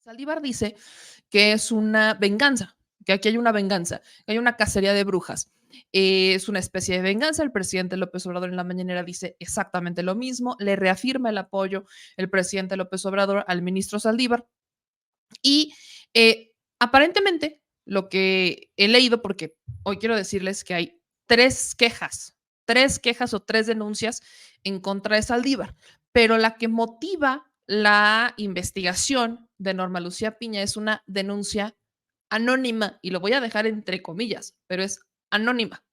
Saldívar dice que es una venganza, que aquí hay una venganza, que hay una cacería de brujas. Es una especie de venganza. El presidente López Obrador en la mañanera dice exactamente lo mismo, le reafirma el apoyo el presidente López Obrador al ministro Saldívar y aparentemente lo que he leído, porque hoy quiero decirles que hay tres quejas o tres denuncias en contra de Saldívar, pero la que motiva la investigación de Norma Lucía Piña es una denuncia anónima, y lo voy a dejar entre comillas, pero es anónima.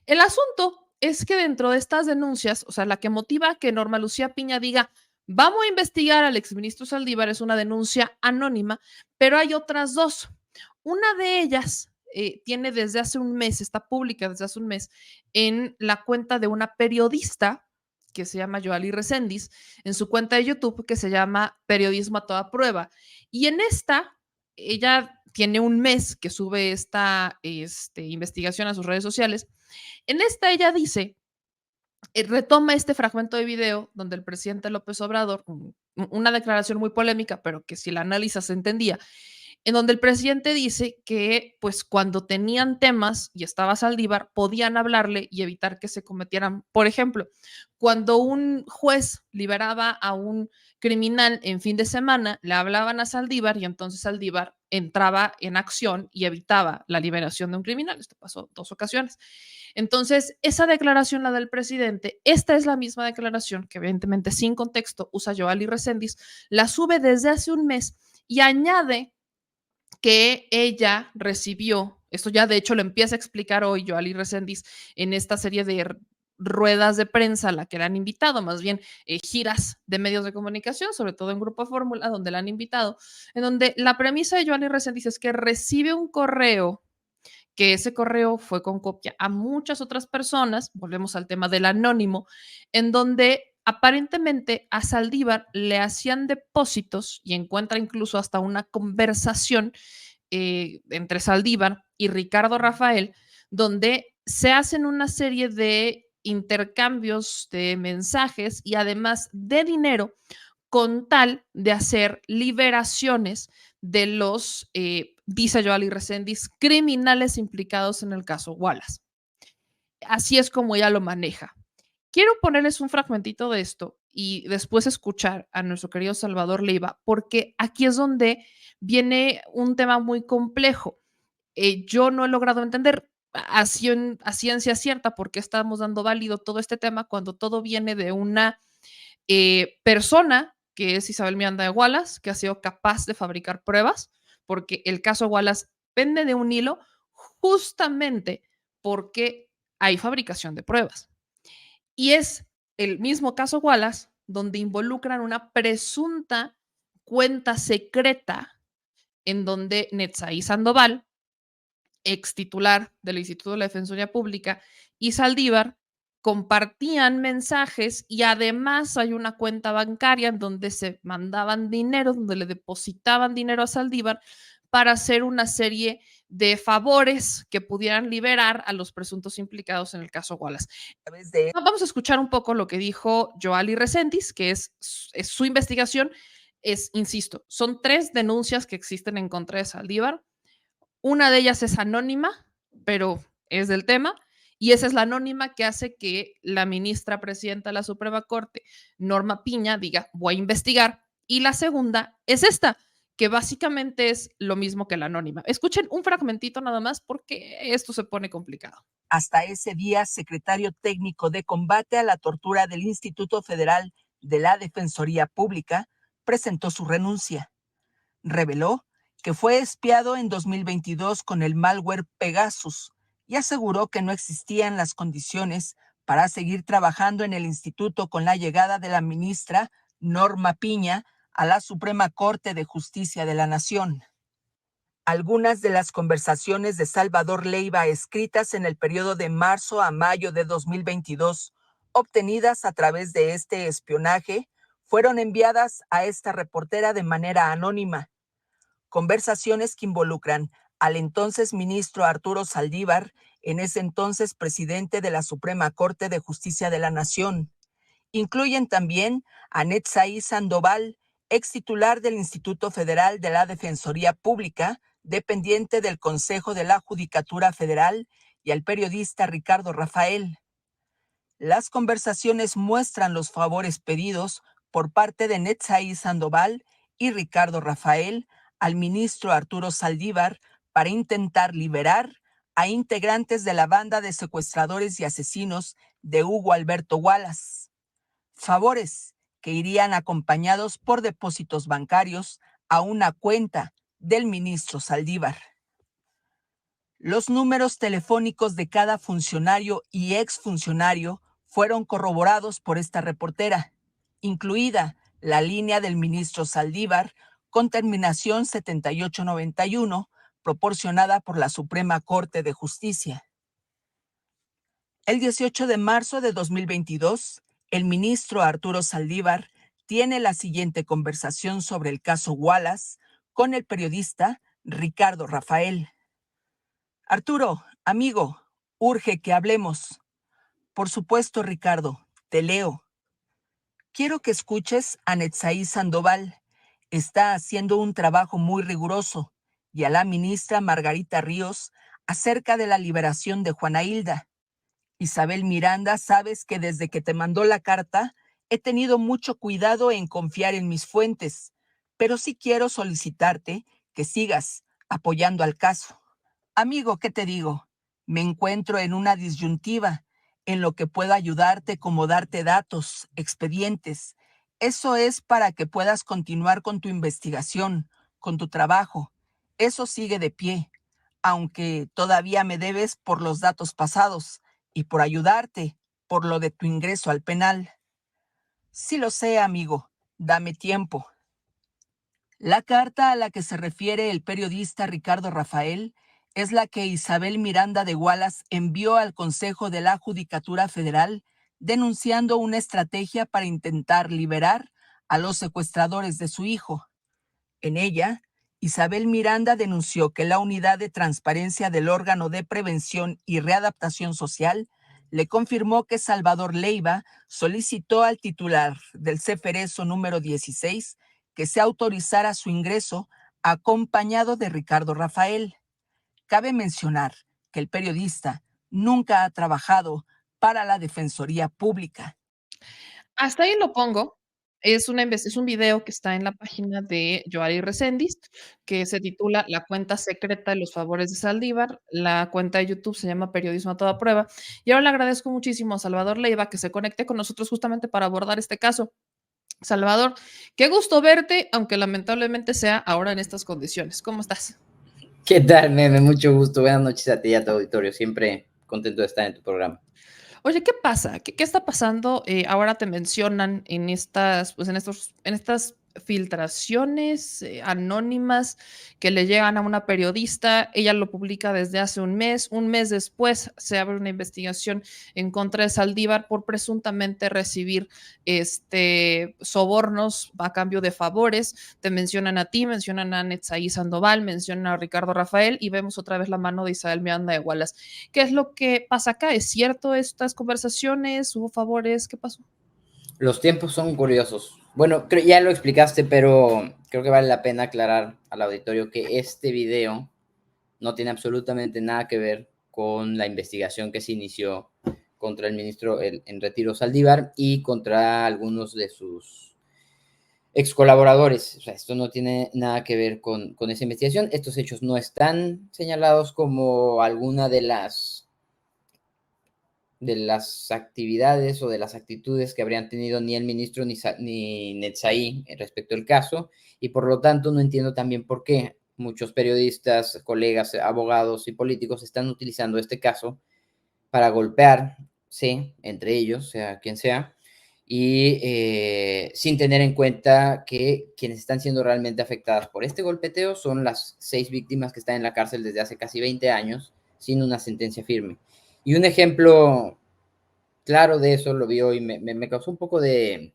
El asunto es que dentro de estas denuncias, o sea, la que motiva que Norma Lucía Piña diga, vamos a investigar al exministro Saldívar, es una denuncia anónima, pero hay otras dos. Una de ellas tiene desde hace un mes, está pública desde hace un mes, en la cuenta de una periodista que se llama Yoali Reséndiz, en su cuenta de YouTube que se llama Periodismo a toda prueba. Y en esta, ella tiene un mes que sube esta investigación a sus redes sociales. En esta ella dice, retoma este fragmento de video donde el presidente López Obrador, una declaración muy polémica, pero que si la analiza se entendía, en donde el presidente dice que pues cuando tenían temas y estaba Saldívar, podían hablarle y evitar que se cometieran. Por ejemplo, cuando un juez liberaba a un criminal en fin de semana, le hablaban a Saldívar y entonces Saldívar entraba en acción y evitaba la liberación de un criminal. Esto pasó 2 ocasiones. Entonces, esa declaración, la del presidente, esta es la misma declaración que evidentemente sin contexto usa Yoali Reséndiz, la sube desde hace un mes y añade que ella recibió, esto ya de hecho lo empieza a explicar hoy Yoali Reséndiz en esta serie de ruedas de prensa a la que la han invitado, más bien giras de medios de comunicación, sobre todo en Grupo Fórmula, donde la han invitado, en donde la premisa de Yoali Reséndiz es que recibe un correo, que ese correo fue con copia a muchas otras personas, volvemos al tema del anónimo, en donde aparentemente a Saldívar le hacían depósitos y encuentra incluso hasta una conversación entre Saldívar y Ricardo Rafael, donde se hacen una serie de intercambios de mensajes y además de dinero con tal de hacer liberaciones de los, dice Yoali Reséndiz, criminales implicados en el caso Wallace. Así es como ella lo maneja. Quiero ponerles un fragmentito de esto y después escuchar a nuestro querido Salvador Leiva, porque aquí es donde viene un tema muy complejo. Yo no he logrado entender a ciencia cierta por qué estamos dando válido todo este tema cuando todo viene de una persona que es Isabel Miranda de Wallace, que ha sido capaz de fabricar pruebas, porque el caso Wallace pende de un hilo justamente porque hay fabricación de pruebas. Y es el mismo caso Wallace donde involucran una presunta cuenta secreta en donde Netzaí Sandoval, ex titular del Instituto de la Defensoría Pública, y Saldívar compartían mensajes y además hay una cuenta bancaria en donde se mandaban dinero, donde le depositaban dinero a Saldívar para hacer una serie de favores que pudieran liberar a los presuntos implicados en el caso Wallace. Vamos a escuchar un poco lo que dijo Yoali Reséndiz, que es su investigación. Insisto, son 3 denuncias que existen en contra de Saldívar. Una de ellas es anónima, pero es del tema, y esa es la anónima que hace que la ministra presidenta de la Suprema Corte, Norma Piña, diga, voy a investigar. Y la segunda es esta, que básicamente es lo mismo que la anónima. Escuchen un fragmentito nada más porque esto se pone complicado. Hasta ese día, secretario técnico de combate a la tortura del Instituto Federal de la Defensoría Pública, presentó su renuncia. Reveló que fue espiado en 2022 con el malware Pegasus y aseguró que no existían las condiciones para seguir trabajando en el instituto con la llegada de la ministra Norma Piña a la Suprema Corte de Justicia de la Nación. Algunas de las conversaciones de Salvador Leiva escritas en el periodo de marzo a mayo de 2022, obtenidas a través de este espionaje, fueron enviadas a esta reportera de manera anónima. Conversaciones que involucran al entonces ministro Arturo Saldívar, en ese entonces presidente de la Suprema Corte de Justicia de la Nación. Incluyen también a Netzaí Sandoval, ex titular del Instituto Federal de la Defensoría Pública, dependiente del Consejo de la Judicatura Federal, y al periodista Ricardo Rafael. Las conversaciones muestran los favores pedidos por parte de Netzaí Sandoval y Ricardo Rafael al ministro Arturo Saldívar para intentar liberar a integrantes de la banda de secuestradores y asesinos de Hugo Alberto Wallace. Favores que irían acompañados por depósitos bancarios a una cuenta del ministro Saldívar. Los números telefónicos de cada funcionario y exfuncionario fueron corroborados por esta reportera, incluida la línea del ministro Saldívar con terminación 7891, proporcionada por la Suprema Corte de Justicia. El 18 de marzo de 2022, el ministro Arturo Saldívar tiene la siguiente conversación sobre el caso Wallace con el periodista Ricardo Rafael. Arturo, amigo, urge que hablemos. Por supuesto, Ricardo, te leo. Quiero que escuches a Netzaí Sandoval. Está haciendo un trabajo muy riguroso, y a la ministra Margarita Ríos acerca de la liberación de Juana Hilda. Isabel Miranda, sabes que desde que te mandó la carta, he tenido mucho cuidado en confiar en mis fuentes, pero sí quiero solicitarte que sigas apoyando al caso. Amigo, ¿qué te digo? Me encuentro en una disyuntiva en lo que puedo ayudarte como darte datos, expedientes. Eso es para que puedas continuar con tu investigación, con tu trabajo. Eso sigue de pie, aunque todavía me debes por los datos pasados y por ayudarte por lo de tu ingreso al penal. Sí lo sé, amigo. Dame tiempo. La carta a la que se refiere el periodista Ricardo Rafael es la que Isabel Miranda de Wallace envió al Consejo de la Judicatura Federal denunciando una estrategia para intentar liberar a los secuestradores de su hijo. En ella, Isabel Miranda denunció que la Unidad de Transparencia del Órgano de Prevención y Readaptación Social le confirmó que Salvador Leiva solicitó al titular del Ceferezo número 16 que se autorizara su ingreso acompañado de Ricardo Rafael. Cabe mencionar que el periodista nunca ha trabajado para la Defensoría Pública. Hasta ahí lo pongo. Es un video que está en la página de Yoari Reséndiz, que se titula La cuenta secreta de los favores de Saldívar. La cuenta de YouTube se llama Periodismo a toda prueba. Y ahora le agradezco muchísimo a Salvador Leiva que se conecte con nosotros justamente para abordar este caso. Salvador, qué gusto verte, aunque lamentablemente sea ahora en estas condiciones. ¿Cómo estás? ¿Qué tal, meme? Mucho gusto. Buenas noches a ti y a tu auditorio. Siempre contento de estar en tu programa. Oye, ¿qué pasa? ¿Qué está pasando? Ahora te mencionan en estas, pues en estas filtraciones anónimas que le llegan a una periodista. Ella lo publica desde hace un mes. Un mes después se abre una investigación en contra de Saldívar por presuntamente recibir sobornos a cambio de favores. Te mencionan a ti, mencionan a Netzaí Sandoval, mencionan a Ricardo Rafael y vemos otra vez la mano de Isabel Miranda de Wallace. ¿Qué es lo que pasa acá? ¿Es cierto estas conversaciones? ¿Hubo favores? ¿Qué pasó? Los tiempos son curiosos. Bueno, ya lo explicaste, pero creo que vale la pena aclarar al auditorio que este video no tiene absolutamente nada que ver con la investigación que se inició contra el ministro en retiro Saldívar y contra algunos de sus ex colaboradores. O sea, esto no tiene nada que ver con esa investigación. Estos hechos no están señalados como alguna de las actividades o de las actitudes que habrían tenido ni el ministro ni Netzaí respecto al caso, y por lo tanto no entiendo también por qué muchos periodistas, colegas, abogados y políticos están utilizando este caso para golpear, sí, entre ellos, sea quien sea, y sin tener en cuenta que quienes están siendo realmente afectadas por este golpeteo son las 6 víctimas que están en la cárcel desde hace casi 20 años sin una sentencia firme. Y un ejemplo claro de eso lo vi hoy, me causó un poco de,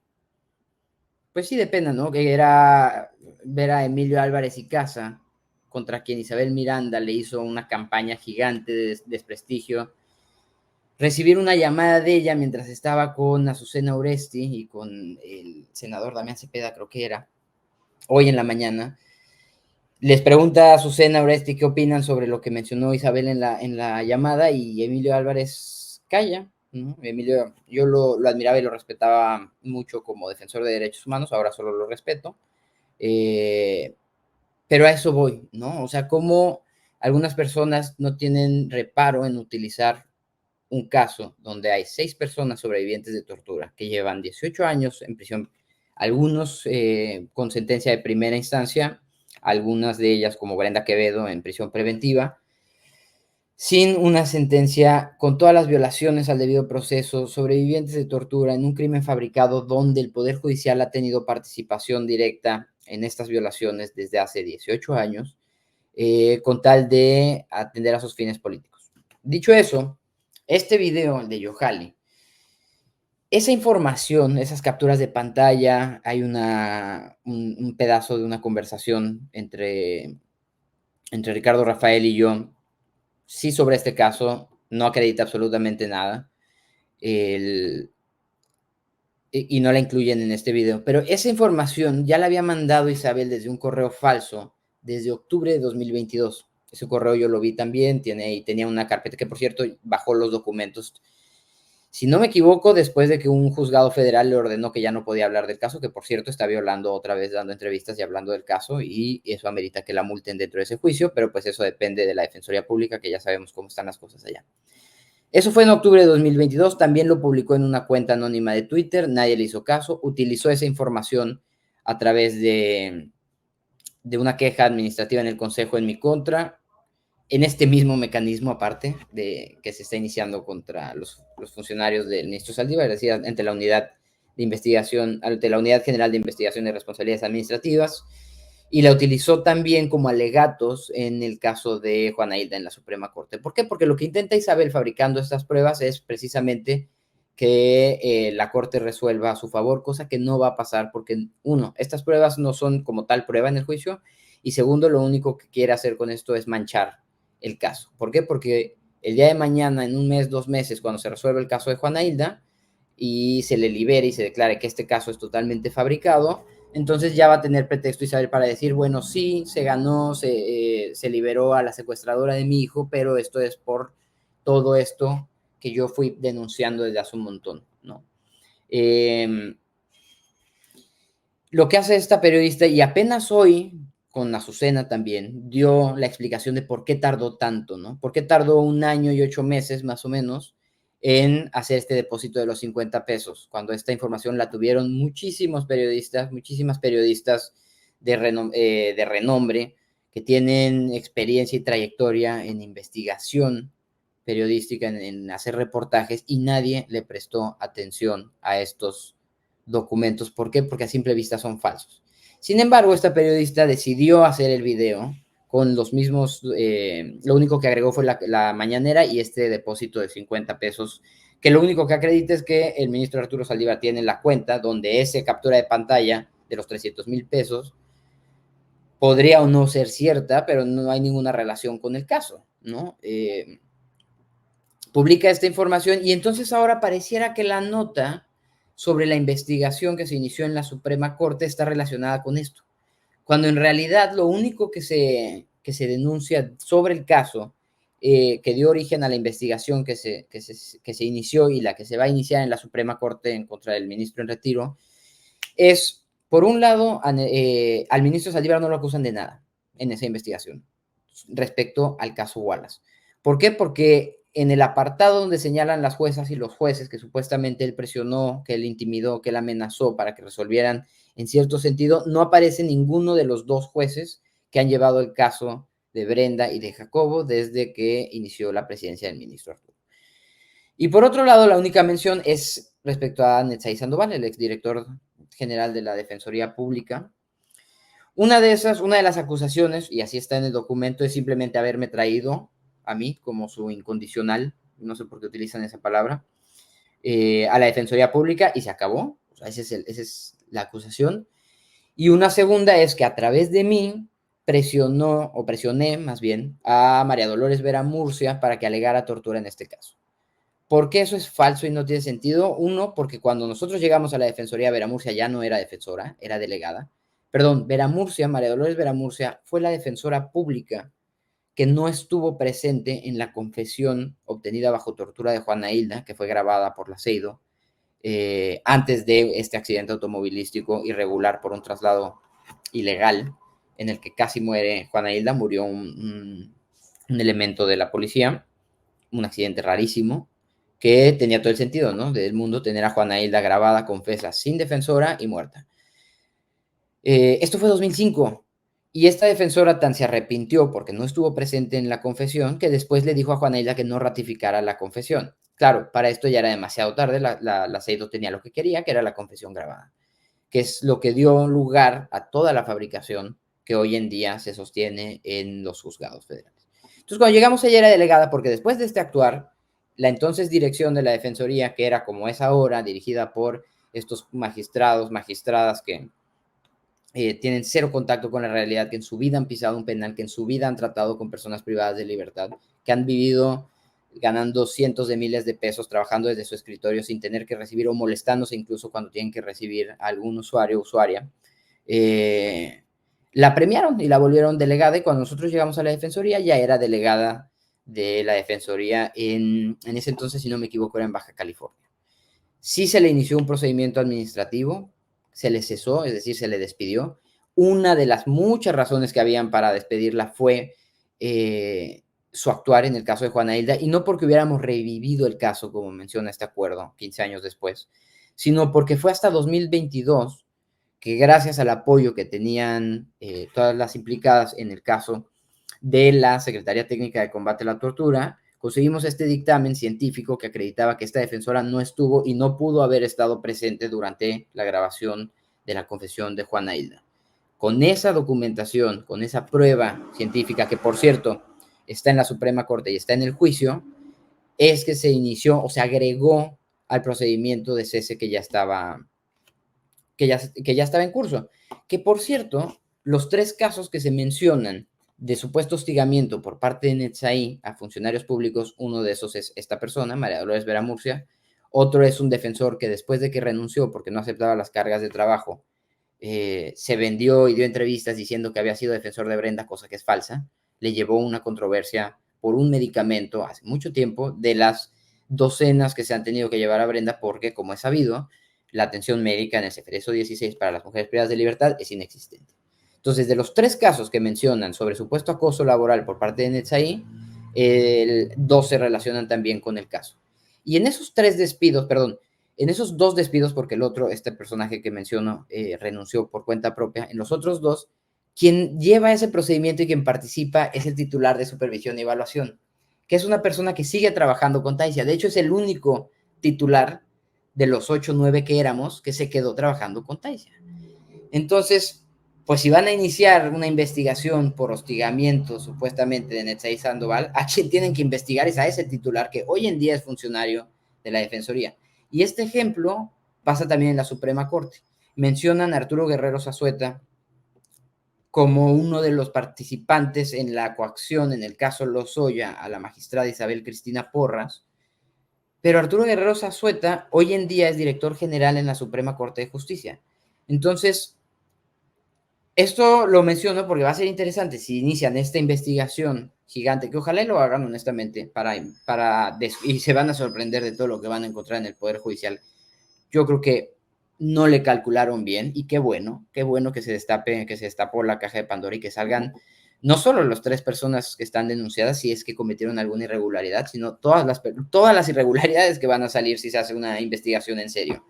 pues sí, de pena, ¿no? Que era ver a Emilio Álvarez y Casa, contra quien Isabel Miranda le hizo una campaña gigante de desprestigio, recibir una llamada de ella mientras estaba con Azucena Oresti y con el senador Damián Cepeda, creo que era, hoy en la mañana. Les pregunta a Azucena Oresti qué opinan sobre lo que mencionó Isabel en la llamada, y Emilio Álvarez calla, ¿no? Emilio, yo lo admiraba y lo respetaba mucho como defensor de derechos humanos, ahora solo lo respeto. Pero a eso voy, ¿no? O sea, cómo algunas personas no tienen reparo en utilizar un caso donde hay 6 personas sobrevivientes de tortura que llevan 18 años en prisión, algunos con sentencia de primera instancia, algunas de ellas, como Brenda Quevedo, en prisión preventiva, sin una sentencia, con todas las violaciones al debido proceso, sobrevivientes de tortura en un crimen fabricado donde el Poder Judicial ha tenido participación directa en estas violaciones desde hace 18 años, con tal de atender a sus fines políticos. Dicho eso, este video de Yohali, esa información, esas capturas de pantalla, hay un pedazo de una conversación entre Ricardo Rafael y yo, sí, sobre este caso, no acredita absolutamente nada, y no la incluyen en este video, pero esa información ya la había mandado Isabel desde un correo falso desde octubre de 2022. Ese correo yo lo vi también, tenía una carpeta que, por cierto, bajó los documentos, si no me equivoco, después de que un juzgado federal le ordenó que ya no podía hablar del caso, que por cierto está violando otra vez, dando entrevistas y hablando del caso, y eso amerita que la multen dentro de ese juicio, pero pues eso depende de la Defensoría Pública, que ya sabemos cómo están las cosas allá. Eso fue en octubre de 2022, también lo publicó en una cuenta anónima de Twitter, nadie le hizo caso, utilizó esa información a través de una queja administrativa en el Consejo en mi contra, en este mismo mecanismo, aparte de que se está iniciando contra los funcionarios del ministro Saldívar, es decir, ante la unidad de investigación, ante la Unidad General de Investigación de Responsabilidades Administrativas, y la utilizó también como alegatos en el caso de Juana Hilda en la Suprema Corte. ¿Por qué? Porque lo que intenta Isabel fabricando estas pruebas es precisamente que la Corte resuelva a su favor, cosa que no va a pasar porque, uno, estas pruebas no son como tal prueba en el juicio, y segundo, lo único que quiere hacer con esto es manchar el caso. ¿Por qué? Porque el día de mañana, en un mes, 2 meses, cuando se resuelva el caso de Juana Hilda y se le libere y se declare que este caso es totalmente fabricado, entonces ya va a tener pretexto Isabel para decir, bueno, sí, se ganó, se liberó a la secuestradora de mi hijo, pero esto es por todo esto que yo fui denunciando desde hace un montón, ¿no? Lo que hace esta periodista, y apenas hoy, con Azucena también, dio la explicación de por qué tardó tanto, ¿no? ¿Por qué tardó 1 año y 8 meses, más o menos, en hacer este depósito de los 50 pesos? Cuando esta información la tuvieron muchísimas periodistas de renombre, que tienen experiencia y trayectoria en investigación periodística, en hacer reportajes, y nadie le prestó atención a estos documentos. ¿Por qué? Porque a simple vista son falsos. Sin embargo, esta periodista decidió hacer el video con los mismos, lo único que agregó fue la mañanera y este depósito de 50 pesos, que lo único que acredita es que el ministro Arturo Saldívar tiene la cuenta donde esa captura de pantalla de los 300,000 pesos podría o no ser cierta, pero no hay ninguna relación con el caso, ¿no? Publica esta información y entonces ahora pareciera que la nota sobre la investigación que se inició en la Suprema Corte está relacionada con esto, cuando en realidad lo único que se denuncia sobre el caso que dio origen a la investigación que se inició y la que se va a iniciar en la Suprema Corte en contra del ministro en retiro es, por un lado, al ministro Saldívar no lo acusan de nada en esa investigación respecto al caso Wallace. ¿Por qué? Porque en el apartado donde señalan las juezas y los jueces que supuestamente él presionó, que él intimidó, que él amenazó para que resolvieran en cierto sentido, no aparece ninguno de los 2 jueces que han llevado el caso de Brenda y de Jacobo desde que inició la presidencia del ministro Arturo. Y por otro lado, la única mención es respecto a Netzaí Sandoval, el exdirector general de la Defensoría Pública. Una de las acusaciones, y así está en el documento, es simplemente haberme traído a mí como su incondicional, no sé por qué utilizan esa palabra, a la Defensoría Pública, y se acabó. O sea, esa es la acusación. Y una segunda es que a través de mí presioné más bien a María Dolores Vera Murcia para que alegara tortura en este caso. ¿Por qué eso es falso y no tiene sentido? Uno, porque cuando nosotros llegamos a la Defensoría, Vera Murcia ya no era defensora, era delegada. María Dolores Vera Murcia, fue la defensora pública que no estuvo presente en la confesión obtenida bajo tortura de Juana Hilda, que fue grabada por la CEIDO, antes de este accidente automovilístico irregular por un traslado ilegal en el que casi muere Juana Hilda. Murió un elemento de la policía, un accidente rarísimo, que tenía todo el sentido, ¿no?, del mundo tener a Juana Hilda grabada, confesa, sin defensora y muerta. Esto fue 2005. Y esta defensora tan se arrepintió porque no estuvo presente en la confesión que después le dijo a Juana Hilda que no ratificara la confesión. Claro, para esto ya era demasiado tarde, la CEIDO tenía lo que quería, que era la confesión grabada, que es lo que dio lugar a toda la fabricación que hoy en día se sostiene en los juzgados federales. Entonces, cuando llegamos, ella era delegada porque después de este actuar, la entonces dirección de la Defensoría, que era como es ahora, dirigida por estos magistrados, magistradas que tienen cero contacto con la realidad, que en su vida han pisado un penal, que en su vida han tratado con personas privadas de libertad, que han vivido ganando cientos de miles de pesos trabajando desde su escritorio sin tener que recibir o molestándose incluso cuando tienen que recibir a algún usuario o usuaria, la premiaron y la volvieron delegada, y cuando nosotros llegamos a la Defensoría ya era delegada de la Defensoría en ese entonces, si no me equivoco, era en Baja California. Sí se le inició un procedimiento administrativo, se le cesó, es decir, se le despidió. Una de las muchas razones que habían para despedirla fue su actuar en el caso de Juana Hilda, y no porque hubiéramos revivido el caso, como menciona este acuerdo, 15 años después, sino porque fue hasta 2022 que, gracias al apoyo que tenían todas las implicadas en el caso de la Secretaría Técnica de Combate a la Tortura, conseguimos este dictamen científico que acreditaba que esta defensora no estuvo y no pudo haber estado presente durante la grabación de la confesión de Juana Hilda. Con esa documentación, con esa prueba científica, que por cierto está en la Suprema Corte y está en el juicio, es que se inició o se agregó al procedimiento de cese que ya estaba en curso. Que por cierto, los 3 casos que se mencionan de supuesto hostigamiento por parte de Netzaí a funcionarios públicos, uno de esos es esta persona, María Dolores Vera Murcia. Otro es un defensor que, después de que renunció porque no aceptaba las cargas de trabajo, se vendió y dio entrevistas diciendo que había sido defensor de Brenda, cosa que es falsa. Le llevó una controversia por un medicamento hace mucho tiempo, de las docenas que se han tenido que llevar a Brenda, porque, como es sabido, la atención médica en el CEFERESO 16 para las mujeres privadas de libertad es inexistente. Entonces, de los 3 casos que mencionan sobre supuesto acoso laboral por parte de Netzaí, 2 se relacionan también con el caso. Y en esos 3 despidos, en esos 2 despidos, porque el otro, este personaje que menciono, renunció por cuenta propia, en los otros 2, quien lleva ese procedimiento y quien participa es el titular de supervisión y evaluación, que es una persona que sigue trabajando con Taisia. De hecho, es el único titular de los 8 o 9 que éramos que se quedó trabajando con Taisia. Entonces, pues si van a iniciar una investigación por hostigamiento supuestamente de Netzaí Sandoval, a quien tienen que investigar es a ese titular que hoy en día es funcionario de la Defensoría. Y este ejemplo pasa también en la Suprema Corte. Mencionan a Arturo Guerrero Zazueta como uno de los participantes en la coacción en el caso Lozoya a la magistrada Isabel Cristina Porras, pero Arturo Guerrero Zazueta hoy en día es director general en la Suprema Corte de Justicia. Entonces, esto lo menciono porque va a ser interesante si inician esta investigación gigante, que ojalá lo hagan honestamente, y se van a sorprender de todo lo que van a encontrar en el Poder Judicial. Yo creo que no le calcularon bien, y qué bueno que se destapó la caja de Pandora y que salgan no solo las 3 personas que están denunciadas si es que cometieron alguna irregularidad, sino todas las irregularidades que van a salir si se hace una investigación en serio,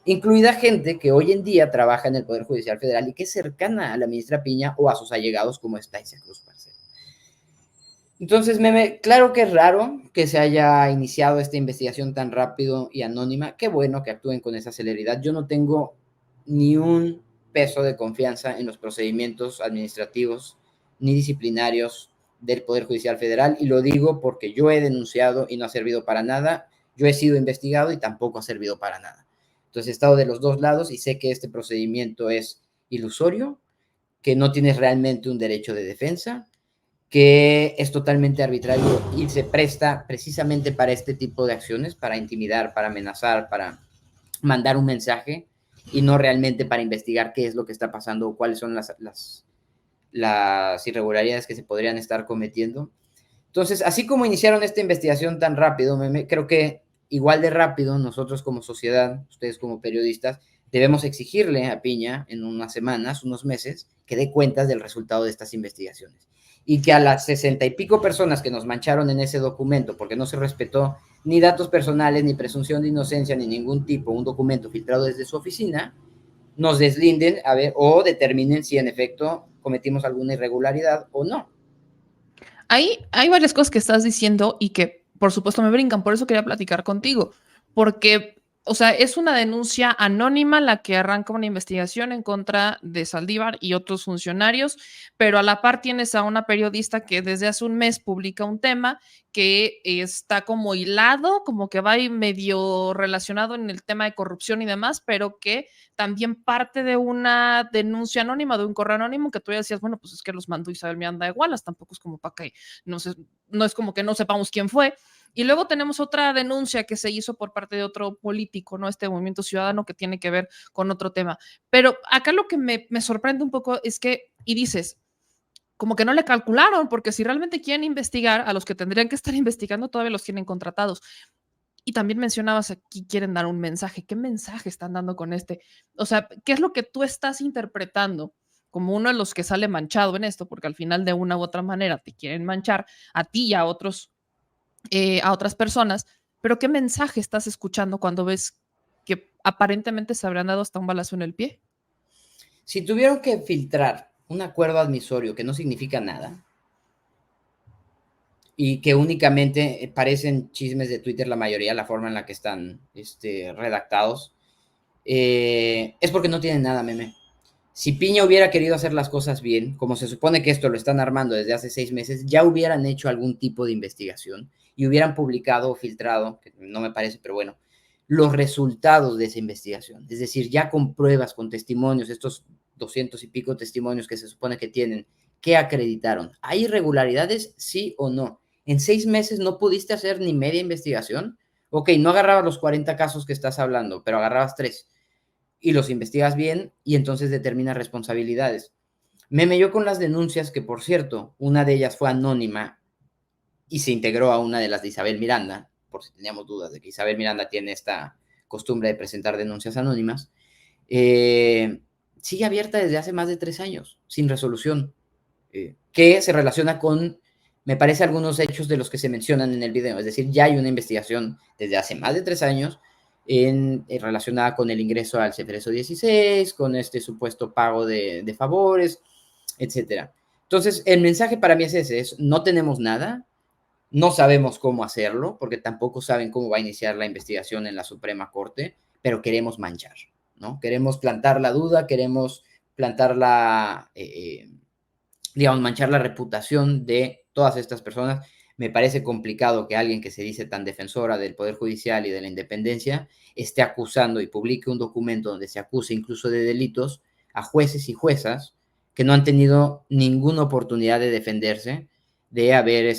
incluida gente que hoy en día trabaja en el Poder Judicial Federal y que es cercana a la ministra Piña o a sus allegados, como es Taisia Cruz Parcero. Entonces, claro que es raro que se haya iniciado esta investigación tan rápido y anónima. Qué bueno que actúen con esa celeridad. Yo no tengo ni un peso de confianza en los procedimientos administrativos ni disciplinarios del Poder Judicial Federal, y lo digo porque yo he denunciado y no ha servido para nada. Yo he sido investigado y tampoco ha servido para nada. Entonces, he estado de los 2 lados y sé que este procedimiento es ilusorio, que no tienes realmente un derecho de defensa, que es totalmente arbitrario y se presta precisamente para este tipo de acciones, para intimidar, para amenazar, para mandar un mensaje y no realmente para investigar qué es lo que está pasando o cuáles son las irregularidades que se podrían estar cometiendo. Entonces, así como iniciaron esta investigación tan rápido, creo que igual de rápido nosotros como sociedad, ustedes como periodistas, debemos exigirle a Piña en unas semanas, unos meses, que dé cuentas del resultado de estas investigaciones. Y que a las 60 y pico personas que nos mancharon en ese documento, porque no se respetó ni datos personales, ni presunción de inocencia, ni ningún tipo, un documento filtrado desde su oficina, nos deslinden a ver, o determinen si en efecto cometimos alguna irregularidad o no. Hay varias cosas que estás diciendo y que, por supuesto, me brincan. Por eso quería platicar contigo. Porque, o sea, es una denuncia anónima la que arranca una investigación en contra de Saldívar y otros funcionarios, pero a la par tienes a una periodista que desde hace un mes publica un tema que está como hilado, como que va ahí medio relacionado en el tema de corrupción y demás, pero que también parte de una denuncia anónima, de un correo anónimo que tú ya decías, bueno, pues es que los mandó Isabel Miranda de Wallace, tampoco es como para que no, no es como que no sepamos quién fue. Y luego tenemos otra denuncia que se hizo por parte de otro político, ¿no? Este Movimiento Ciudadano que tiene que ver con otro tema. Pero acá lo que me sorprende un poco es que, y dices, como que no le calcularon, porque si realmente quieren investigar, a los que tendrían que estar investigando todavía los tienen contratados. Y también mencionabas aquí, quieren dar un mensaje. ¿Qué mensaje están dando con este? O sea, ¿qué es lo que tú estás interpretando como uno de los que sale manchado en esto? Porque al final, de una u otra manera, te quieren manchar a ti y a otros, a otras personas. Pero ¿qué mensaje estás escuchando cuando ves que aparentemente se habrán dado hasta un balazo en el pie? Si tuvieron que filtrar un acuerdo admisorio que no significa nada y que únicamente parecen chismes de Twitter la mayoría, la forma en la que están redactados, es porque no tienen nada, meme. Si Piña hubiera querido hacer las cosas bien, como se supone que esto lo están armando desde hace 6 meses, ya hubieran hecho algún tipo de investigación y hubieran publicado o filtrado, que no me parece, pero bueno, los resultados de esa investigación. Es decir, ya con pruebas, con testimonios, estos 200 y pico testimonios que se supone que tienen, que acreditaron. ¿Hay irregularidades, sí o no? En 6 meses no pudiste hacer ni media investigación. Ok, no agarrabas los 40 casos que estás hablando, pero agarrabas 3 y los investigas bien y entonces determinas responsabilidades. Me melló con las denuncias, que por cierto, una de ellas fue anónima y se integró a una de las de Isabel Miranda, por si teníamos dudas de que Isabel Miranda tiene esta costumbre de presentar denuncias anónimas, sigue abierta desde hace más de 3 años, sin resolución, que se relaciona con, me parece, algunos hechos de los que se mencionan en el video. Es decir, ya hay una investigación desde hace más de 3 años relacionada con el ingreso al Cefreso 16, con este supuesto pago de favores, etcétera. Entonces, el mensaje para mí es ese, es no tenemos nada, no sabemos cómo hacerlo, porque tampoco saben cómo va a iniciar la investigación en la Suprema Corte, pero queremos manchar, ¿no? Queremos plantar la duda, queremos plantar digamos, manchar la reputación de todas estas personas. Me parece complicado que alguien que se dice tan defensora del Poder Judicial y de la independencia esté acusando y publique un documento donde se acuse incluso de delitos a jueces y juezas que no han tenido ninguna oportunidad de defenderse, de haber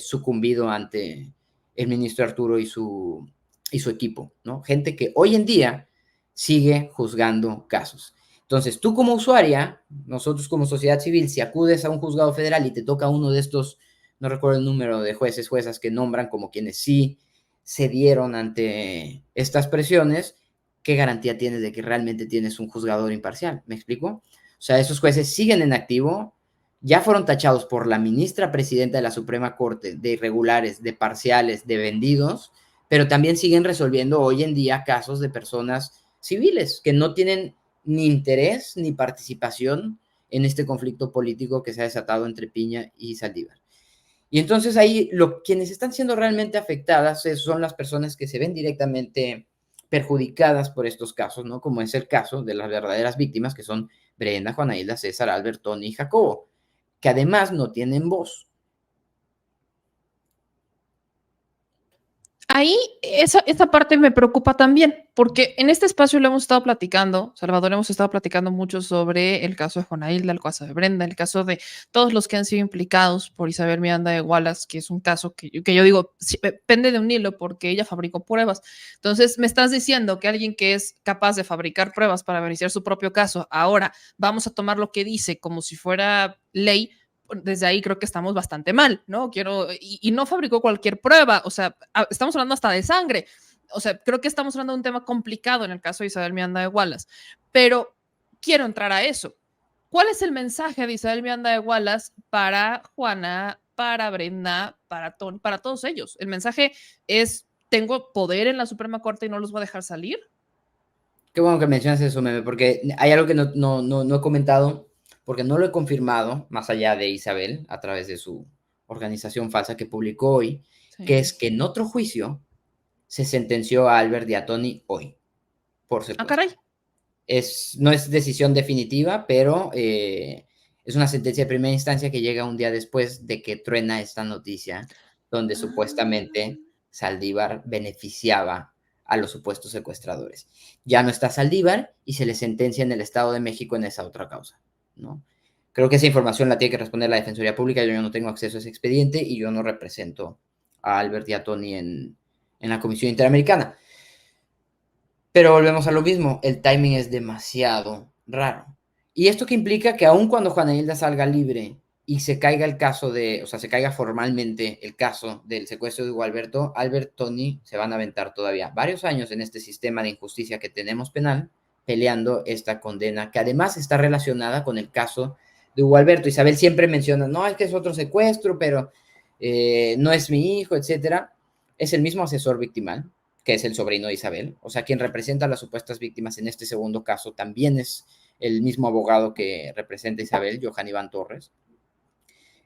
sucumbido ante el ministro Arturo y su equipo, ¿no? Gente que hoy en día sigue juzgando casos. Entonces, tú como usuaria, nosotros como sociedad civil, si acudes a un juzgado federal y te toca uno de estos, no recuerdo el número de jueces, juezas que nombran como quienes sí cedieron ante estas presiones, ¿qué garantía tienes de que realmente tienes un juzgador imparcial? ¿Me explico? O sea, esos jueces siguen en activo, ya fueron tachados por la ministra presidenta de la Suprema Corte de irregulares, de parciales, de vendidos, pero también siguen resolviendo hoy en día casos de personas civiles que no tienen ni interés ni participación en este conflicto político que se ha desatado entre Piña y Saldívar. Y entonces ahí quienes están siendo realmente afectadas son las personas que se ven directamente perjudicadas por estos casos, ¿no? Como es el caso de las verdaderas víctimas, que son Brenda, Juana Hilda, César, Albert, Tony y Jacobo, que además no tienen voz. Ahí esa parte me preocupa también, porque en este espacio lo hemos estado platicando, Salvador, hemos estado platicando mucho sobre el caso de Juana Hilda, el caso de Brenda, el caso de todos los que han sido implicados por Isabel Miranda de Wallace, que es un caso que yo digo, pende de un hilo porque ella fabricó pruebas. Entonces, me estás diciendo que alguien que es capaz de fabricar pruebas para iniciar su propio caso, ahora vamos a tomar lo que dice como si fuera ley. Desde ahí creo que estamos bastante mal, ¿no? Y no fabricó cualquier prueba, o sea, estamos hablando hasta de sangre, o sea, creo que estamos hablando de un tema complicado en el caso de Isabel Miranda de Wallace, pero quiero entrar a eso. ¿Cuál es el mensaje de Isabel Miranda de Wallace para Juana, para Brenda, para Tony, para todos ellos? El mensaje es, tengo poder en la Suprema Corte y no los voy a dejar salir. Qué bueno que mencionas eso, Meme, porque hay algo que no he comentado, porque no lo he confirmado, más allá de Isabel, a través de su organización falsa que publicó hoy, que Sí. es que en otro juicio se sentenció a Albert Diatoni hoy, por Ah, secuestro. caray. No es decisión definitiva, pero es una sentencia de primera instancia que llega un día después de que truena esta noticia, donde supuestamente Ah. Saldívar beneficiaba a los supuestos secuestradores. Ya no está Saldívar y se le sentencia en el Estado de México en esa otra causa, ¿no? Creo que esa información la tiene que responder la Defensoría Pública. Yo no tengo acceso a ese expediente y yo no represento a Albert Diatoni en la Comisión Interamericana. Pero volvemos a lo mismo, el timing es demasiado raro. Y esto que implica que aun cuando Juana Hilda salga libre y se caiga el caso o sea, se caiga formalmente el caso del secuestro de Hugo Alberto, Albert Tony se van a aventar todavía varios años en este sistema de injusticia que tenemos penal, peleando esta condena, que además está relacionada con el caso de Hugo Alberto. Isabel siempre menciona, no, es que es otro secuestro, pero no es mi hijo, etcétera. Es el mismo asesor victimal, que es el sobrino de Isabel, o sea, quien representa a las supuestas víctimas en este segundo caso también es el mismo abogado que representa a Isabel, Johan Iván Torres.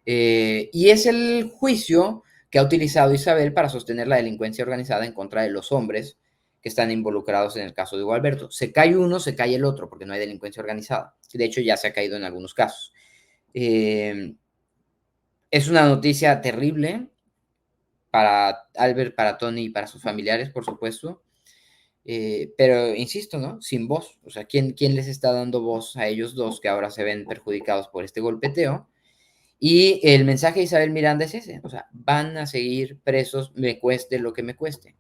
Y es el juicio que ha utilizado Isabel para sostener la delincuencia organizada en contra de los hombres que están involucrados en el caso de Hugo Alberto. Se cae uno, se cae el otro, porque no hay delincuencia organizada. De hecho, ya se ha caído en algunos casos. Es una noticia terrible para Albert, para Tony y para sus familiares, por supuesto. Pero insisto, ¿no? Sin voz. O sea, ¿quién les está dando voz a ellos dos que ahora se ven perjudicados por este golpeteo? Y el mensaje de Isabel Miranda es ese. O sea, van a seguir presos, me cueste lo que me cueste.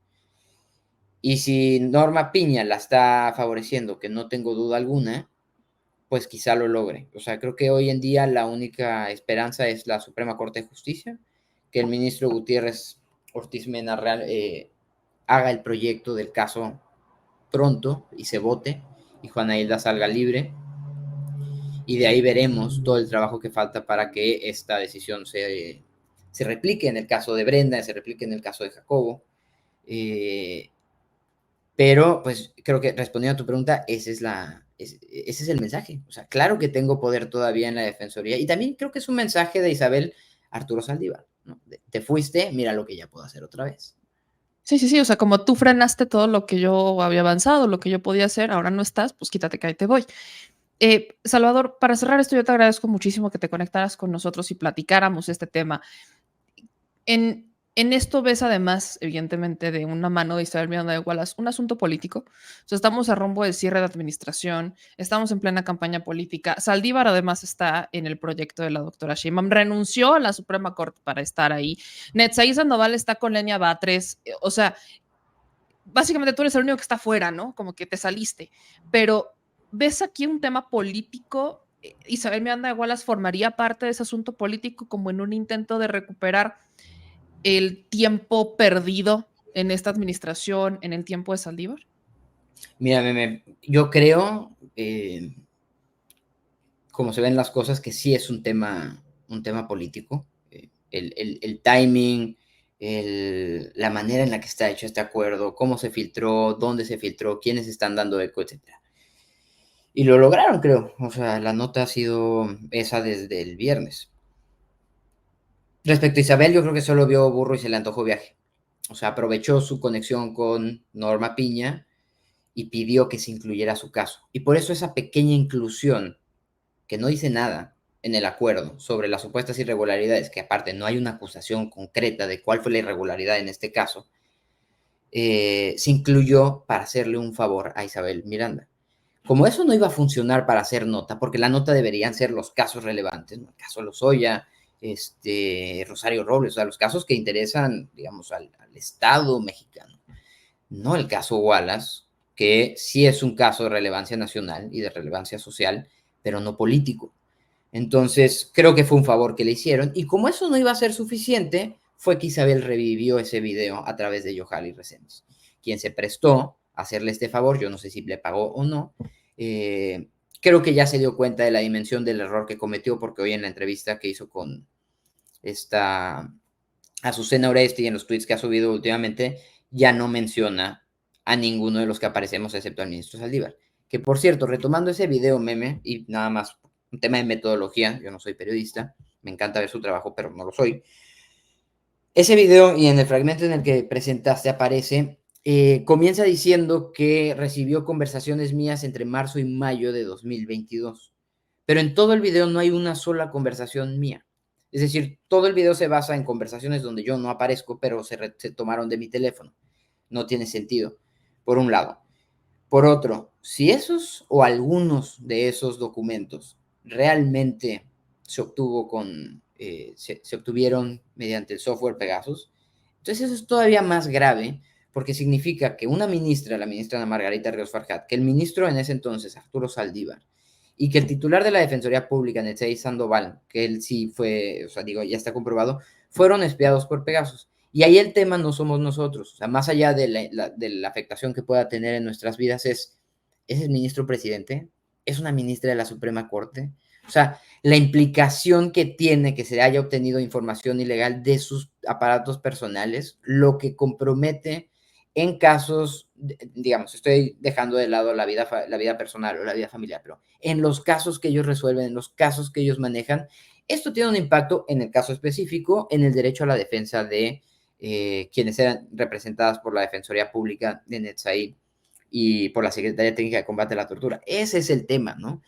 Y si Norma Piña la está favoreciendo, que no tengo duda alguna, pues quizá lo logre. O sea, creo que hoy en día la única esperanza es la Suprema Corte de Justicia, que el ministro Gutiérrez Ortiz Mena haga el proyecto del caso pronto y se vote y Juana Hilda salga libre. Y de ahí veremos todo el trabajo que falta para que esta decisión se replique en el caso de Brenda, se replique en el caso de Jacobo. Pero, pues, creo que respondiendo a tu pregunta, ese es el mensaje. O sea, claro que tengo poder todavía en la Defensoría. Y también creo que es un mensaje de Isabel Arturo Saldívar, ¿no? Te fuiste, mira lo que ya puedo hacer otra vez. Sí, sí, sí, o sea, como tú frenaste todo lo que yo había avanzado, lo que yo podía hacer, ahora no estás, pues quítate que ahí te voy. Salvador, para cerrar esto, yo te agradezco muchísimo que te conectaras con nosotros y platicáramos este tema. En esto ves además, evidentemente, de una mano de Isabel Miranda de Wallace, un asunto político. O sea, estamos a rumbo del cierre de administración, estamos en plena campaña política. Saldívar además está en el proyecto de la doctora Sheinbaum, renunció a la Suprema Corte para estar ahí. Netzaí Sandoval está con Lenia Batres, o sea, básicamente tú eres el único que está fuera, ¿no? Como que te saliste. Pero ves aquí un tema político. Isabel Miranda de Wallace formaría parte de ese asunto político como en un intento de recuperar el tiempo perdido en esta administración, en el tiempo de Saldívar? Mira, yo creo, como se ven las cosas, que sí es un tema político. El timing, la manera en la que está hecho este acuerdo, cómo se filtró, dónde se filtró, quiénes están dando eco, etc. Y lo lograron, creo. O sea, la nota ha sido esa desde el viernes. Respecto a Isabel, yo creo que solo vio burro y se le antojó viaje. O sea, aprovechó su conexión con Norma Piña y pidió que se incluyera su caso. Y por eso esa pequeña inclusión, que no dice nada en el acuerdo sobre las supuestas irregularidades, que aparte no hay una acusación concreta de cuál fue la irregularidad en este caso, se incluyó para hacerle un favor a Isabel Miranda. Como eso no iba a funcionar para hacer nota, porque la nota deberían ser los casos relevantes, ¿no? El caso Lozoya, Rosario Robles, o sea, los casos que interesan, digamos, al Estado mexicano, no el caso Wallace, que sí es un caso de relevancia nacional y de relevancia social, pero no político. Entonces, creo que fue un favor que le hicieron, y como eso no iba a ser suficiente, fue que Isabel revivió ese video a través de Yohali Reséndiz, quien se prestó a hacerle este favor. Yo no sé si le pagó o no. Creo que ya se dio cuenta de la dimensión del error que cometió, porque hoy en la entrevista que hizo con esta Azucena Oresti y en los tweets que ha subido últimamente, ya no menciona a ninguno de los que aparecemos excepto al ministro Saldívar. Que por cierto, retomando ese video meme, y nada más un tema de metodología, yo no soy periodista, me encanta ver su trabajo, pero no lo soy. Ese video y en el fragmento en el que presentaste aparece, comienza diciendo que recibió conversaciones mías entre marzo y mayo de 2022, pero en todo el video no hay una sola conversación mía. Es decir, todo el video se basa en conversaciones donde yo no aparezco, pero se tomaron de mi teléfono. No tiene sentido, por un lado. Por otro, si esos o algunos de esos documentos realmente se obtuvieron mediante el software Pegasus, entonces eso es todavía más grave, porque significa que una ministra, la ministra Ana Margarita Ríos Farjat, que el ministro en ese entonces, Arturo Saldívar, y que el titular de la Defensoría Pública, Netzai Sandoval, que él sí fue, o sea, digo, ya está comprobado, fueron espiados por Pegasus. Y ahí el tema no somos nosotros, o sea, más allá de la afectación que pueda tener en nuestras vidas ¿es el ministro presidente? ¿Es una ministra de la Suprema Corte? O sea, la implicación que tiene que se haya obtenido información ilegal de sus aparatos personales, lo que compromete en casos, digamos, estoy dejando de lado la vida personal o la vida familiar, pero en los casos que ellos resuelven, en los casos que ellos manejan, esto tiene un impacto en el caso específico, en el derecho a la defensa de quienes eran representadas por la Defensoría Pública de Netzai y por la Secretaría Técnica de Combate a la Tortura. Ese es el tema, ¿no?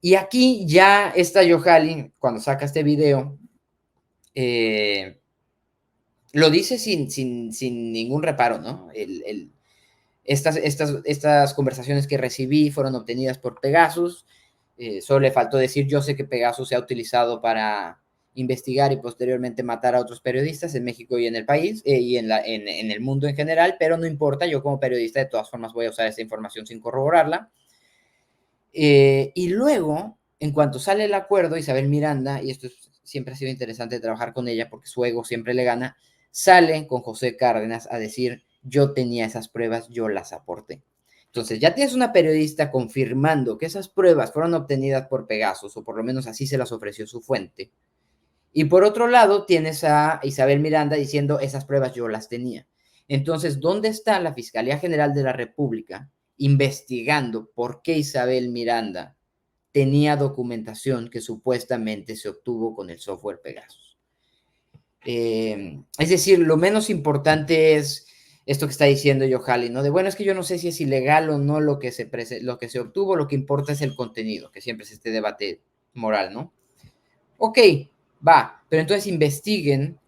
Y aquí ya está Yohali, cuando saca este video, lo dice sin ningún reparo, ¿no? Estas conversaciones que recibí fueron obtenidas por Pegasus. Solo le faltó decir, yo sé que Pegasus se ha utilizado para investigar y posteriormente matar a otros periodistas en México y en el país y en el mundo en general, pero no importa, yo como periodista de todas formas voy a usar esta información sin corroborarla. Y luego, en cuanto sale el acuerdo, Isabel Miranda, y esto siempre ha sido interesante trabajar con ella porque su ego siempre le gana, sale con José Cárdenas a decir, yo tenía esas pruebas, yo las aporté. Entonces, ya tienes una periodista confirmando que esas pruebas fueron obtenidas por Pegasus, o por lo menos así se las ofreció su fuente. Y por otro lado, tienes a Isabel Miranda diciendo, esas pruebas yo las tenía. Entonces, ¿dónde está la Fiscalía General de la República investigando por qué Isabel Miranda tenía documentación que supuestamente se obtuvo con el software Pegasus? Es decir, lo menos importante es esto que está diciendo Yohali, ¿no? De bueno, es que yo no sé si es ilegal o no lo que se obtuvo, lo que importa es el contenido, que siempre es este debate moral, ¿no? Ok, va, pero entonces investiguen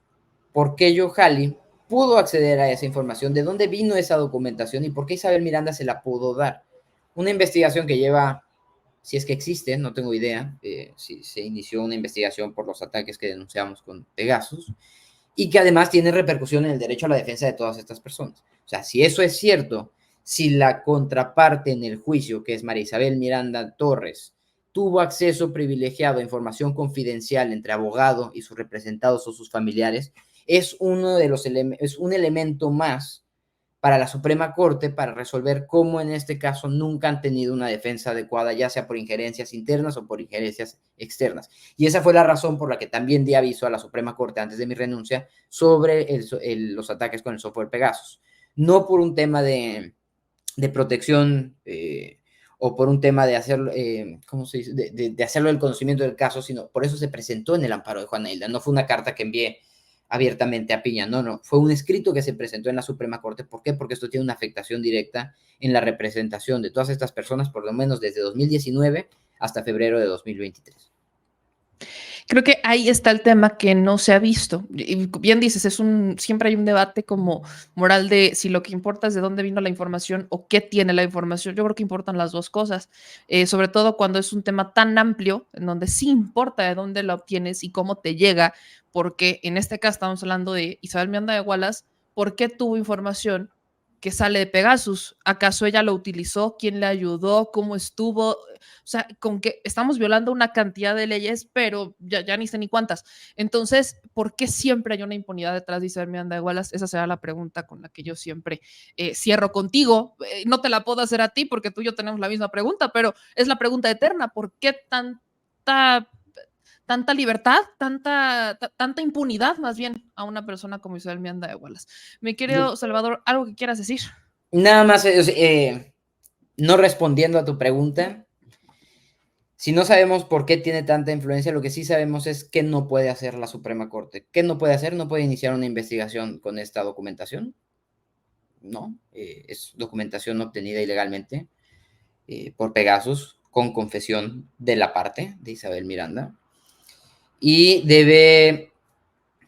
por qué Yohali pudo acceder a esa información, de dónde vino esa documentación y por qué Isabel Miranda se la pudo dar. Una investigación que lleva, si es que existe, no tengo idea, si se inició una investigación por los ataques que denunciamos con Pegasus, y que además tiene repercusión en el derecho a la defensa de todas estas personas. O sea, si eso es cierto, si la contraparte en el juicio, que es María Isabel Miranda Torres, tuvo acceso privilegiado a información confidencial entre abogado y sus representados o sus familiares, es un elemento más para la Suprema Corte para resolver cómo en este caso nunca han tenido una defensa adecuada, ya sea por injerencias internas o por injerencias externas. Y esa fue la razón por la que también di aviso a la Suprema Corte antes de mi renuncia sobre los ataques con el software Pegasus. No por un tema de protección o por un tema de hacerlo, ¿cómo se dice? De hacerlo del conocimiento del caso, sino por eso se presentó en el amparo de Juana Hilda. No fue una carta que envié abiertamente a Piña, no, fue un escrito que se presentó en la Suprema Corte. ¿Por qué? Porque esto tiene una afectación directa en la representación de todas estas personas, por lo menos desde 2019 hasta febrero de 2023. Creo que ahí está el tema que no se ha visto. Y bien dices, siempre hay un debate como moral de si lo que importa es de dónde vino la información o qué tiene la información. Yo creo que importan las dos cosas, sobre todo cuando es un tema tan amplio, en donde sí importa de dónde la obtienes y cómo te llega, porque en este caso estamos hablando de Isabel Miranda de Wallace. ¿Por qué tuvo información que sale de Pegasus? ¿Acaso ella lo utilizó? ¿Quién le ayudó? ¿Cómo estuvo? O sea, con que estamos violando una cantidad de leyes, pero ya ni sé ni cuántas. Entonces, ¿por qué siempre hay una impunidad detrás de Isabel Miranda de Wallace? Esa será la pregunta con la que yo siempre cierro contigo. No te la puedo hacer a ti porque tú y yo tenemos la misma pregunta, pero es la pregunta eterna. ¿Por qué tanta libertad, tanta impunidad más bien a una persona como Isabel Miranda de Wallace? Mi Yo, querido Salvador, ¿algo que quieras decir? nada más, no respondiendo a tu pregunta, si no sabemos por qué tiene tanta influencia, lo que sí sabemos es qué no puede hacer la Suprema Corte. ¿Qué no puede hacer? No puede iniciar una investigación con esta documentación, ¿no? Es documentación obtenida ilegalmente por Pegasus, con confesión de la parte de Isabel Miranda. Y debe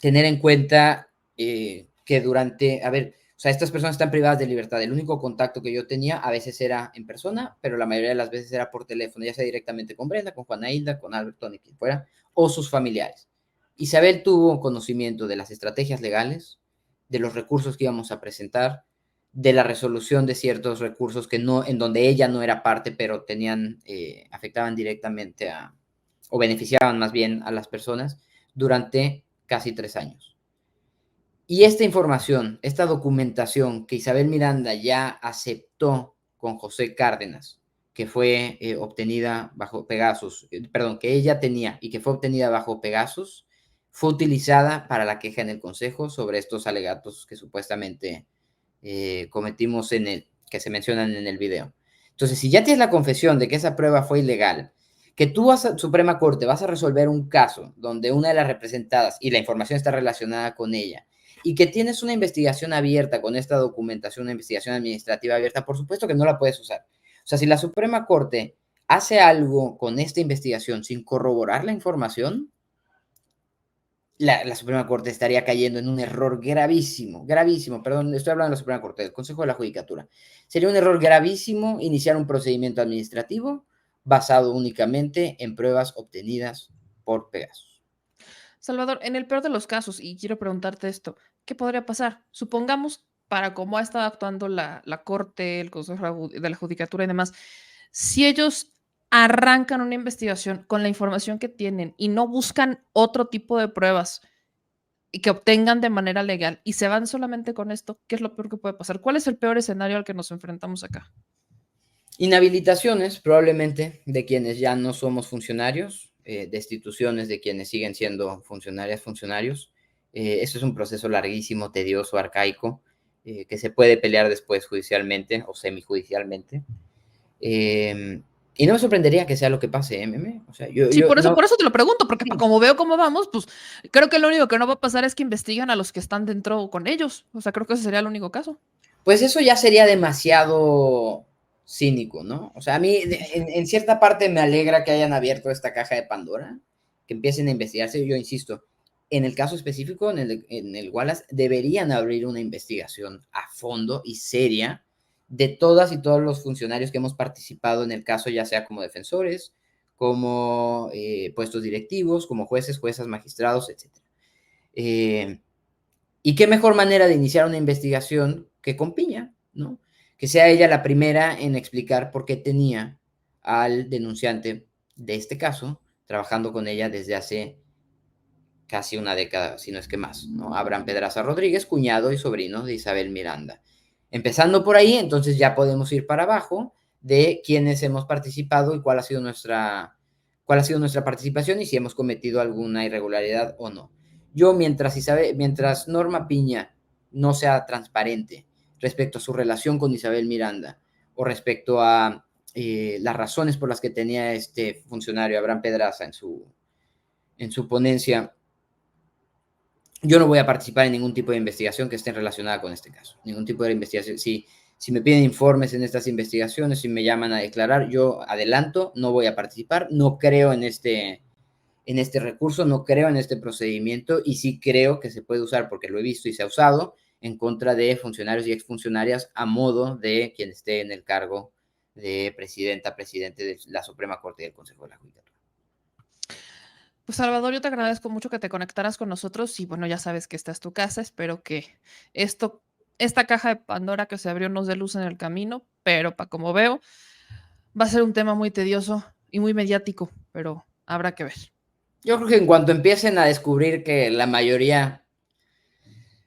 tener en cuenta que durante, a ver, o sea, estas personas están privadas de libertad. El único contacto que yo tenía a veces era en persona, pero la mayoría de las veces era por teléfono, ya sea directamente con Brenda, con Juana Hilda, con Albert, Tony, quien fuera, o sus familiares. Isabel tuvo conocimiento de las estrategias legales, de los recursos que íbamos a presentar, de la resolución de ciertos recursos que no, en donde ella no era parte, pero tenían, afectaban directamente a, o beneficiaban más bien a las personas durante casi 3 años. Y esta información, esta documentación que Isabel Miranda ya aceptó con José Cárdenas, que fue obtenida bajo Pegasus, perdón, que ella tenía y que fue obtenida bajo Pegasus, fue utilizada para la queja en el Consejo sobre estos alegatos que supuestamente cometimos que se mencionan en el video. Entonces, si ya tienes la confesión de que esa prueba fue ilegal, que tú vas a Suprema Corte, vas a resolver un caso donde una de las representadas y la información está relacionada con ella, y que tienes una investigación abierta con esta documentación, una investigación administrativa abierta, por supuesto que no la puedes usar. O sea, si la Suprema Corte hace algo con esta investigación sin corroborar la información, la Suprema Corte estaría cayendo en un error gravísimo, gravísimo, perdón, estoy hablando de la Suprema Corte, del Consejo de la Judicatura. Sería un error gravísimo iniciar un procedimiento administrativo basado únicamente en pruebas obtenidas por Pegasus. Salvador, en el peor de los casos, y quiero preguntarte esto, ¿qué podría pasar? Supongamos, para cómo ha estado actuando la Corte, el Consejo de la Judicatura y demás, si ellos arrancan una investigación con la información que tienen y no buscan otro tipo de pruebas y que obtengan de manera legal y se van solamente con esto, ¿qué es lo peor que puede pasar? ¿Cuál es el peor escenario al que nos enfrentamos acá? Inhabilitaciones, probablemente, de quienes ya no somos funcionarios, destituciones de quienes siguen siendo funcionarias, funcionarios. Eso es un proceso larguísimo, tedioso, arcaico, que se puede pelear después judicialmente o semijudicialmente. Y no me sorprendería que sea lo que pase, Meme. O sea, Sí, no, por eso te lo pregunto, porque sí. como veo cómo vamos, pues creo que lo único que no va a pasar es que investiguen a los que están dentro con ellos. O sea, creo que ese sería el único caso. Pues eso ya sería demasiado cínico, ¿no? O sea, a mí en cierta parte me alegra que hayan abierto esta caja de Pandora, que empiecen a investigarse. Yo insisto, en el caso específico, en el Wallace, deberían abrir una investigación a fondo y seria de todas y todos los funcionarios que hemos participado en el caso, ya sea como defensores, como puestos directivos, como jueces, juezas, magistrados, etc. Y qué mejor manera de iniciar una investigación que con Piña, ¿no? Que sea ella la primera en explicar por qué tenía al denunciante de este caso trabajando con ella desde hace casi una década, si no es que más, ¿no? Abraham Pedraza Rodríguez, cuñado y sobrino de Isabel Miranda. Empezando por ahí, entonces ya podemos ir para abajo de quiénes hemos participado y cuál ha sido nuestra participación y si hemos cometido alguna irregularidad o no. Yo, mientras Norma Piña no sea transparente respecto a su relación con Isabel Miranda o respecto a las razones por las que tenía este funcionario, Abraham Pedraza, en su ponencia, yo no voy a participar en ningún tipo de investigación que esté relacionada con este caso. Ningún tipo de investigación. Si me piden informes en estas investigaciones, si me llaman a declarar, yo adelanto, no voy a participar. No creo en en este recurso, no creo en este procedimiento y sí creo que se puede usar, porque lo he visto y se ha usado, en contra de funcionarios y exfuncionarias a modo de quien esté en el cargo de presidenta, presidente de la Suprema Corte y del Consejo de la Judicatura. Pues Salvador, yo te agradezco mucho que te conectaras con nosotros y bueno, ya sabes que esta es tu casa. Espero que esta caja de Pandora que se abrió nos dé luz en el camino, pero como veo, va a ser un tema muy tedioso y muy mediático, pero habrá que ver. Yo creo que en cuanto empiecen a descubrir que la mayoría,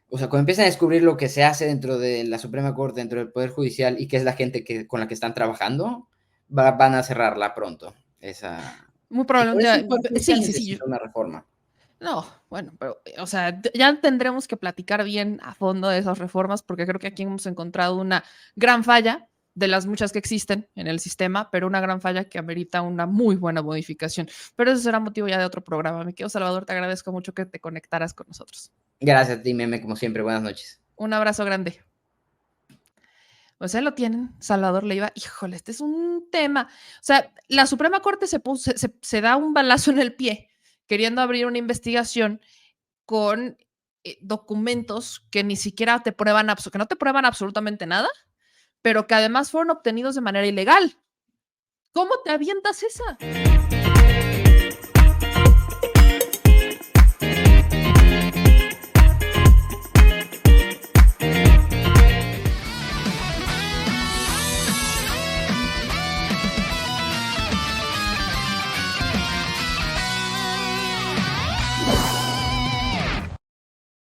o sea, cuando empiecen a descubrir lo que se hace dentro de la Suprema Corte, dentro del Poder Judicial y que es la gente con la que están trabajando, van a cerrarla pronto. Muy Por eso el probablemente, Poder Judicial sí. necesita una reforma. No, bueno, pero, o sea, ya tendremos que platicar bien a fondo de esas reformas, porque creo que aquí hemos encontrado una gran falla de las muchas que existen en el sistema, pero una gran falla que amerita una muy buena modificación. Pero eso será motivo ya de otro programa. Mi querido Salvador, te agradezco mucho que te conectaras con nosotros. Gracias a ti, Meme, como siempre. Buenas noches. Un abrazo grande. Pues ahí lo tienen, Salvador Leiva. Híjole, este es un tema. O sea, la Suprema Corte se da un balazo en el pie queriendo abrir una investigación con documentos que ni siquiera te prueban, que no te prueban absolutamente nada, pero que además fueron obtenidos de manera ilegal. ¿Cómo te avientas esa?